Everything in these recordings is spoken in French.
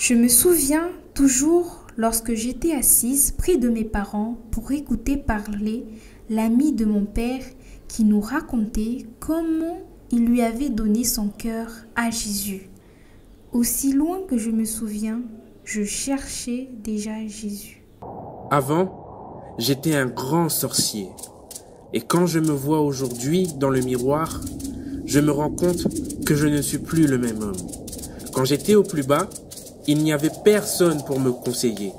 Je me souviens toujours lorsque j'étais assise près de mes parents pour écouter parler l'ami de mon père qui nous racontait comment il lui avait donné son cœur à Jésus. Aussi loin que je me souviens, je cherchais déjà Jésus. Avant, j'étais un grand sorcier. Et quand je me vois aujourd'hui dans le miroir, je me rends compte que je ne suis plus le même homme. Quand j'étais au plus bas, il n'y avait personne pour me conseiller.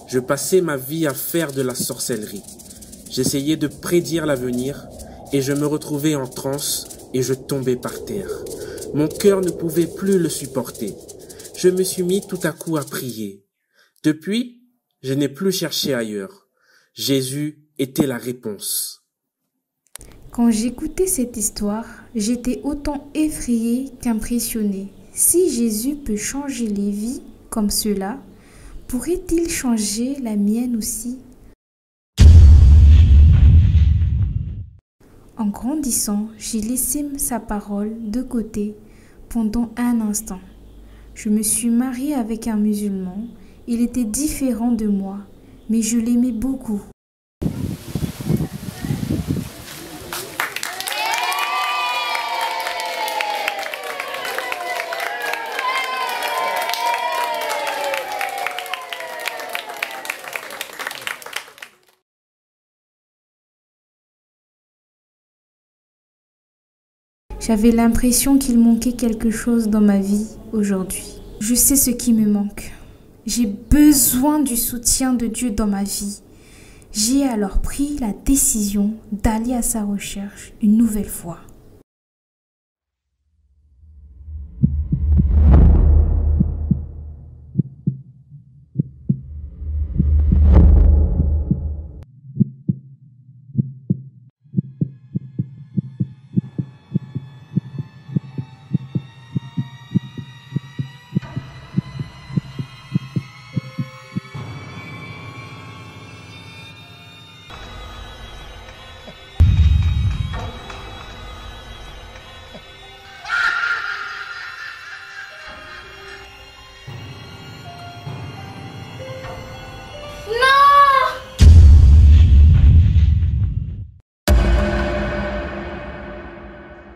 Je passais ma vie à faire de la sorcellerie. J'essayais de prédire l'avenir et je me retrouvais en transe et je tombais par terre. Mon cœur ne pouvait plus le supporter. Je me suis mis tout à coup à prier. Depuis, je n'ai plus cherché ailleurs. Jésus était la réponse. Quand j'écoutais cette histoire, j'étais autant effrayée qu'impressionnée. Si Jésus peut changer les vies comme cela, pourrait-il changer la mienne aussi? En grandissant, j'ai laissé sa parole de côté pendant un instant. Je me suis mariée avec un musulman. Il était différent de moi, mais je l'aimais beaucoup. J'avais l'impression qu'il manquait quelque chose dans ma vie aujourd'hui. Je sais ce qui me manque. J'ai besoin du soutien de Dieu dans ma vie. J'ai alors pris la décision d'aller à sa recherche une nouvelle fois.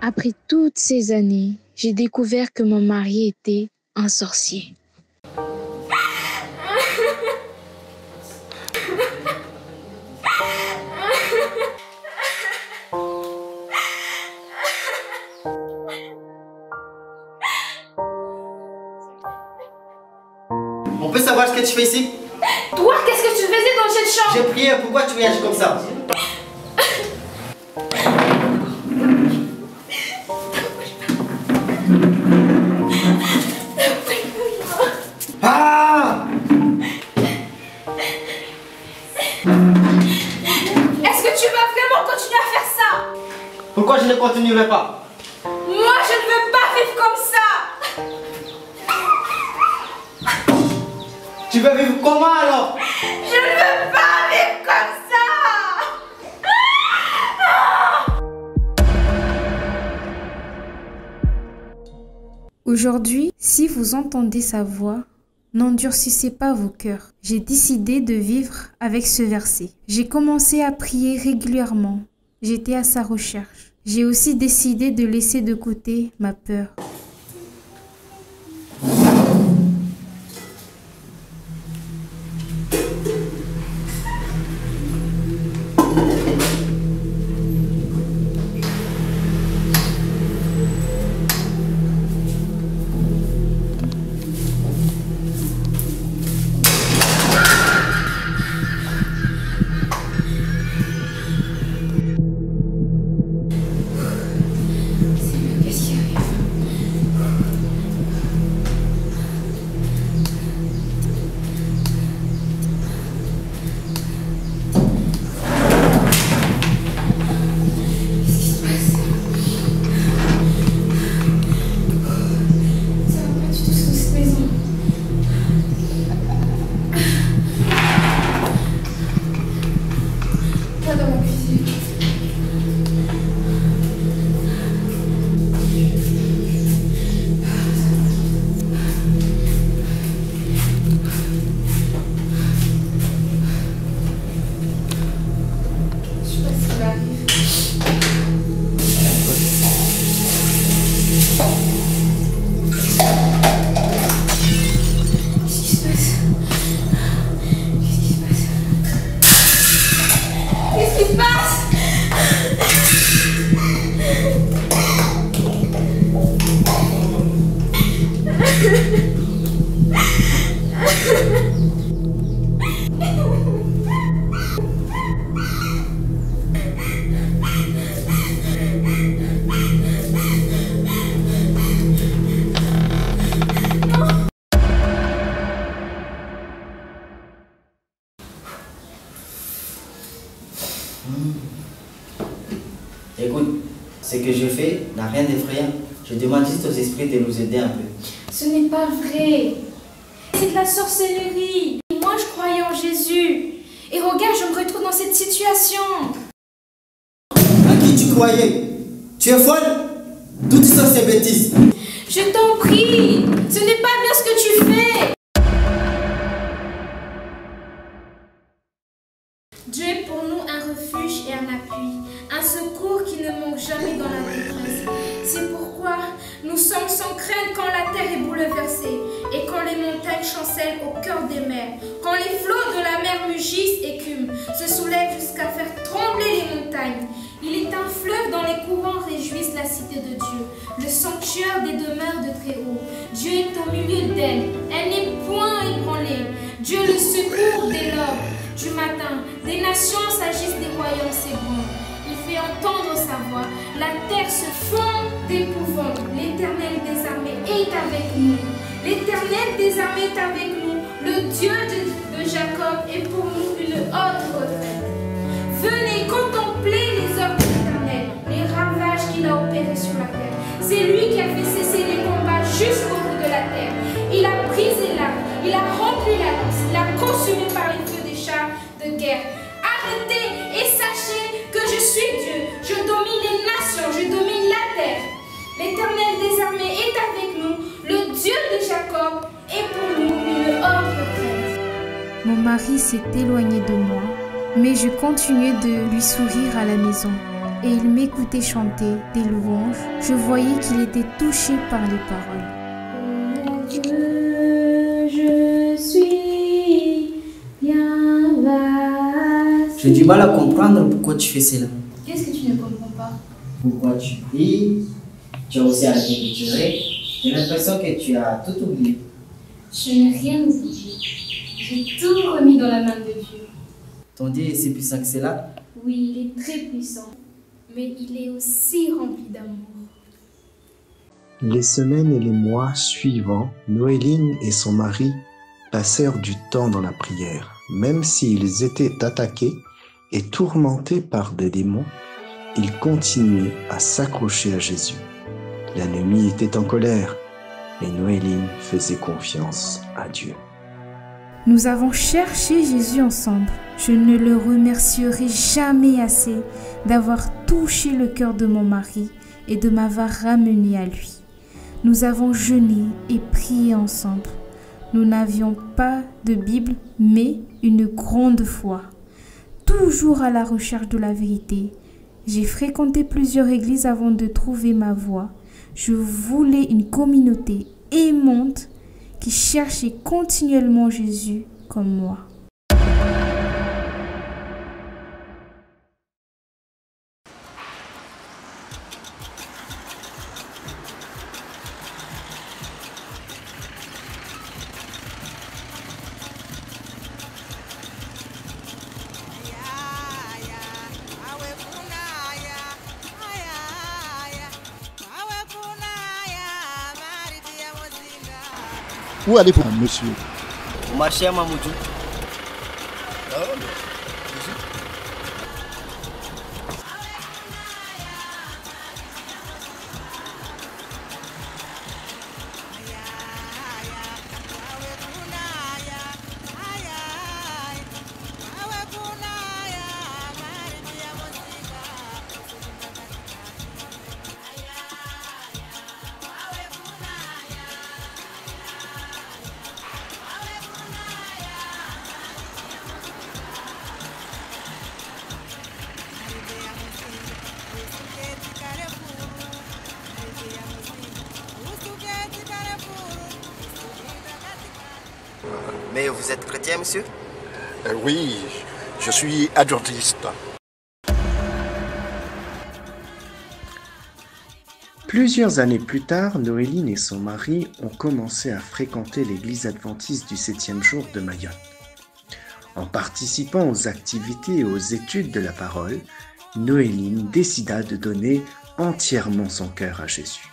Après toutes ces années, j'ai découvert que mon mari était un sorcier. On peut savoir ce que tu fais ici? Toi, qu'est-ce que tu faisais dans cette chambre? J'ai prié, pourquoi tu réagis comme ça? Ah! Est-ce que tu vas vraiment continuer à faire ça? Pourquoi je ne continuerai pas? Moi, je ne veux pas vivre comme ça. Tu veux vivre comment alors? Je ne veux pas vivre comme ça. Aujourd'hui, si vous entendez sa voix, n'endurcissez pas vos cœurs. J'ai décidé de vivre avec ce verset. J'ai commencé à prier régulièrement. J'étais à sa recherche. J'ai aussi décidé de laisser de côté ma peur. Qu'est-ce qui arrive? Ce que je fais n'a rien d'effrayant. Je demande juste aux esprits de nous aider un peu. Ce n'est pas vrai. C'est de la sorcellerie. Moi, je croyais en Jésus. Et regarde, je me retrouve dans cette situation. À qui tu croyais? Tu es folle? Toutes ces bêtises. Je t'en prie. Ce n'est pas bien ce que tu fais. Dieu est pour nous un refuge et un appui, un secours qui ne manque jamais dans la détresse. C'est pourquoi nous sommes sans crainte quand la terre est bouleversée et quand les montagnes chancellent au cœur des mers, quand les flots de la mer mugissent, écument, se soulèvent jusqu'à faire trembler les montagnes. Il est un fleuve dont les courants réjouissent la cité de Dieu, le sanctuaire des demeures de Très-Haut. Dieu est au milieu d'elle, elle n'est point ébranlée. Dieu le secourt dès l'aube du matin, des nations s'agissent, des royaumes s'ébranlent. Il fait entendre sa voix, la terre se fond d'épouvante. L'Éternel des armées est avec nous. L'Éternel des armées est avec nous. Le Dieu de Jacob est pour nous une haute retraite. Venez contempler les œuvres de l'Éternel, les ravages qu'il a opérés sur la terre. C'est lui qui a fait cesser les combats jusqu'au bout de la terre. Il a brisé l'arbre, il a rempli la lance, il a consumé par les feux des chars de guerre. Arrêtez et sachez que je suis Dieu. Je domine les nations, je domine la terre. L'Éternel des armées est avec nous. Le Dieu de Jacob est pour nous une haute retraite. Mon mari s'est éloigné de moi, mais je continuais de lui sourire à la maison. Et il m'écoutait chanter des louanges. Je voyais qu'il était touché par les paroles. Dieu, je suis bien vaste. J'ai du mal à comprendre pourquoi tu fais cela. Qu'est-ce que tu ne comprends pas? Pourquoi tu pries? Tu as aussi arrêté de pleurer. J'ai l'impression que tu as tout oublié. Je n'ai rien oublié. J'ai tout remis dans la main de Dieu. Ton Dieu est si puissant que cela? Oui, il est très puissant, mais il est aussi rempli d'amour. Les semaines et les mois suivants, Noéline et son mari passèrent du temps dans la prière. Même s'ils étaient attaqués et tourmentés par des démons, ils continuaient à s'accrocher à Jésus. L'ennemi était en colère, mais Noéline faisait confiance à Dieu. Nous avons cherché Jésus ensemble. Je ne le remercierai jamais assez d'avoir touché le cœur de mon mari et de m'avoir ramené à lui. Nous avons jeûné et prié ensemble. Nous n'avions pas de Bible, mais une grande foi. Toujours à la recherche de la vérité. J'ai fréquenté plusieurs églises avant de trouver ma voie. Je voulais une communauté aimante qui cherchait continuellement Jésus comme moi. Où allez-vous, monsieur? Au marché à Mamoudou. Mais vous êtes chrétien, monsieur? Oui, je suis adventiste. Plusieurs années plus tard, Noéline et son mari ont commencé à fréquenter l'église adventiste du 7e jour de Mayotte. En participant aux activités et aux études de la parole, Noéline décida de donner entièrement son cœur à Jésus.